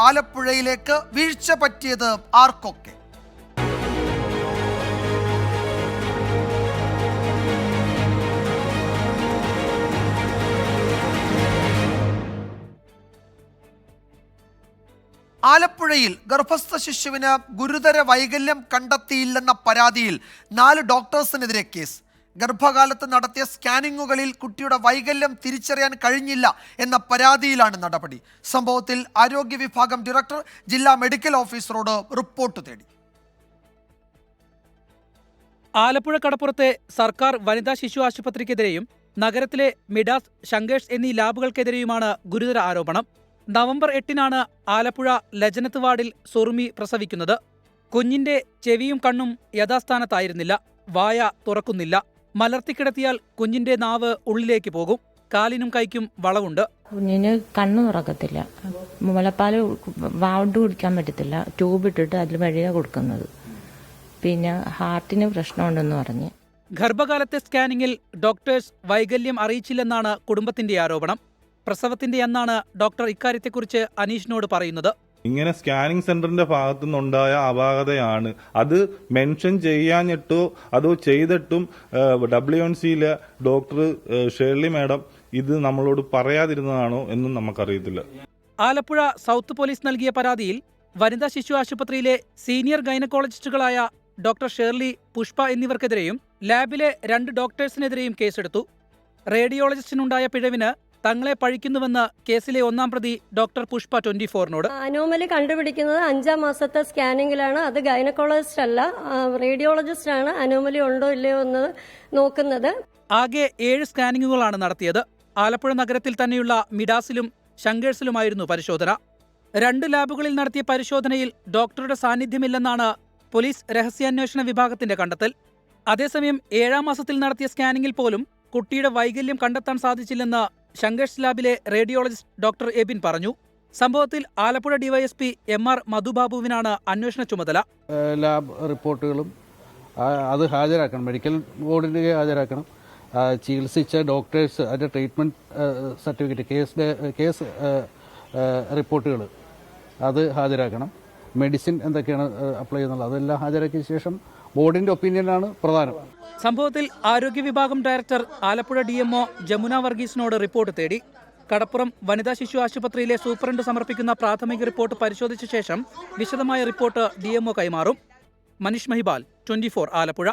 ആലപ്പുഴയിലേക്ക് വീഴ്ച പറ്റിയത് ആർക്കൊക്കെ? ആലപ്പുഴയിൽ ഗർഭസ്ഥ ശിശുവിന് ഗുരുതര വൈകല്യം കണ്ടെത്തിയില്ലെന്ന പരാതിയിൽ 4 ഡോക്ടേഴ്സിനെതിരെ കേസ്. ഗർഭകാലത്ത് നടത്തിയ സ്കാനിങ്ങുകളിൽ കുട്ടിയുടെ വൈകല്യം തിരിച്ചറിയാൻ കഴിഞ്ഞില്ല എന്ന പരാതിയിലാണ് നടപടി. സംഭവത്തിൽ ആരോഗ്യ വിഭാഗം ഡയറക്ടർ ജില്ലാ മെഡിക്കൽ ഓഫീസറോട് റിപ്പോർട്ട് തേടി. ആലപ്പുഴ കടപ്പുറത്തെ സർക്കാർ വനിതാ ശിശു ആശുപത്രിക്കെതിരെയും നഗരത്തിലെ മിഡാസ്, ശങ്കേഴ്സ് എന്നീ ലാബുകൾക്കെതിരെയുമാണ് ഗുരുതര ആരോപണം. നവംബർ 8-നാണ് ആലപ്പുഴ ലജനത്ത് വാർഡിൽ സുറുമി പ്രസവിക്കുന്നത്. കുഞ്ഞിന്റെ ചെവിയും കണ്ണും യഥാസ്ഥാനത്തായിരുന്നില്ല. വായ തുറക്കുന്നില്ല. മലർത്തിക്കിടത്തിയാൽ കുഞ്ഞിന്റെ നാവ് ഉള്ളിലേക്ക് പോകും. കാലിനും കൈക്കും വളവുണ്ട്. കുഞ്ഞിന് കണ്ണു തുറക്കത്തില്ല. മുലപ്പാൽ വാണ്ട് കുടിക്കാൻ പറ്റത്തില്ല. ട്യൂബ് ഇട്ടിട്ട് അതിൽ വഴിയാണ് കൊടുക്കുന്നത്. പിന്നെ ഹാർട്ടിന് പ്രശ്നമുണ്ടെന്ന് പറഞ്ഞ്. ഗർഭകാലത്തെ സ്കാനിങ്ങിൽ ഡോക്ടേഴ്സ് വൈകല്യം അറിയിച്ചില്ലെന്നാണ് കുടുംബത്തിന്റെ ആരോപണം. പ്രസവത്തിന്റെ അന്നാണ് ഡോക്ടർ ഇക്കാര്യത്തെക്കുറിച്ച് അനീഷിനോട് പറയുന്നത്. ഇങ്ങനെ സ്കാനിംഗ് സെന്ററിന്റെ ഭാഗത്തു നിന്നുണ്ടായ അപാകതയാണ്. അത് മെൻഷൻ ചെയ്യാഞ്ഞിട്ടോ അതോ ചെയ്തിട്ടും WNCയിലെ ഡോക്ടർ ഷേർലി മാഡം ഇത് നമ്മളോട് പറയാതിരുന്നതാണോ എന്നും നമുക്കറിയത്തില്ല. ആലപ്പുഴ സൗത്ത് പോലീസ് നൽകിയ പരാതിയിൽ വനിതാ ശിശു ആശുപത്രിയിലെ സീനിയർ ഗൈനക്കോളജിസ്റ്റുകളായ ഡോക്ടർ ഷേർലി, പുഷ്പ എന്നിവർക്കെതിരെയും ലാബിലെ 2 ഡോക്ടേഴ്സിനെതിരെയും കേസെടുത്തു. റേഡിയോളജിസ്റ്റിനുണ്ടായ പിഴവിന് തങ്ങളെ പഴിക്കുന്നുവെന്ന് കേസിലെ 1-ാം പ്രതി ഡോക്ടർ പുഷ്പ 24-നോട്. അനോമലി കണ്ടുപിടിക്കുന്നത് 5-ാം മാസത്തെ സ്കാനിങ്ങിലാണ്. അത് ഗൈനക്കോളജിസ്റ്റ് അല്ല, റേഡിയോളജിസ്റ്റ് ആണ് അനോമലി ഉണ്ടോ ഇല്ലയോ എന്ന് നോക്കുന്നത്. ആകെ 7 സ്കാനിങ്ങുകളാണ് നടത്തിയത്. ആലപ്പുഴ നഗരത്തിൽ തന്നെയുള്ള മിഡാസിലും ശങ്കേഴ്സിലുമായിരുന്നു പരിശോധന. 2 ലാബുകളിൽ നടത്തിയ പരിശോധനയിൽ ഡോക്ടറുടെ സാന്നിധ്യമില്ലെന്നാണ് പോലീസ് രഹസ്യാന്വേഷണ വിഭാഗത്തിന്റെ കണ്ടെത്തൽ. അതേസമയം 7-ാം മാസത്തിൽ നടത്തിയ സ്കാനിങ്ങിൽ പോലും കുട്ടിയുടെ വൈകല്യം കണ്ടെത്താൻ സാധിച്ചില്ലെന്ന് ശങ്കേഴ്സ് ലാബിലെ റേഡിയോളജിസ്റ്റ് ഡോക്ടർ എബിൻ പറഞ്ഞു. സംഭവത്തിൽ ആലപ്പുഴ ഡിവൈഎസ്പി MR മധുബാബുവിനാണ് അന്വേഷണ ചുമതല. ലാബ് റിപ്പോർട്ടുകളും അത് ഹാജരാക്കണം, മെഡിക്കൽ ബോർഡിന് ഹാജരാക്കണം. ചികിത്സിച്ച ഡോക്ടേഴ്സ് അതിൻ്റെ ട്രീറ്റ്മെൻറ്റ് സർട്ടിഫിക്കറ്റ്, കേസ് റിപ്പോർട്ടുകൾ അത് ഹാജരാക്കണം. മെഡിസിൻ എന്തൊക്കെയാണ് അപ്ലൈ ചെയ്യുന്നത് അതെല്ലാം ഹാജരാക്കിയ ശേഷം ബോർഡിന്റെ ഒപ്പീനിയനാണ് പ്രധാനം. സംഭവത്തിൽ ആരോഗ്യ വിഭാഗം ഡയറക്ടർ ആലപ്പുഴ DMO ജമുന വർഗീസിനോട് റിപ്പോർട്ട് തേടി. കടപ്പുറം വനിതാ ശിശു ആശുപത്രിയിലെ സൂപ്രണ്ട് സമർപ്പിക്കുന്ന പ്രാഥമിക റിപ്പോർട്ട് പരിശോധിച്ച ശേഷം വിശദമായ റിപ്പോർട്ട് DMO കൈമാറും. മനീഷ് മഹിബാൽ, 24 ആലപ്പുഴ.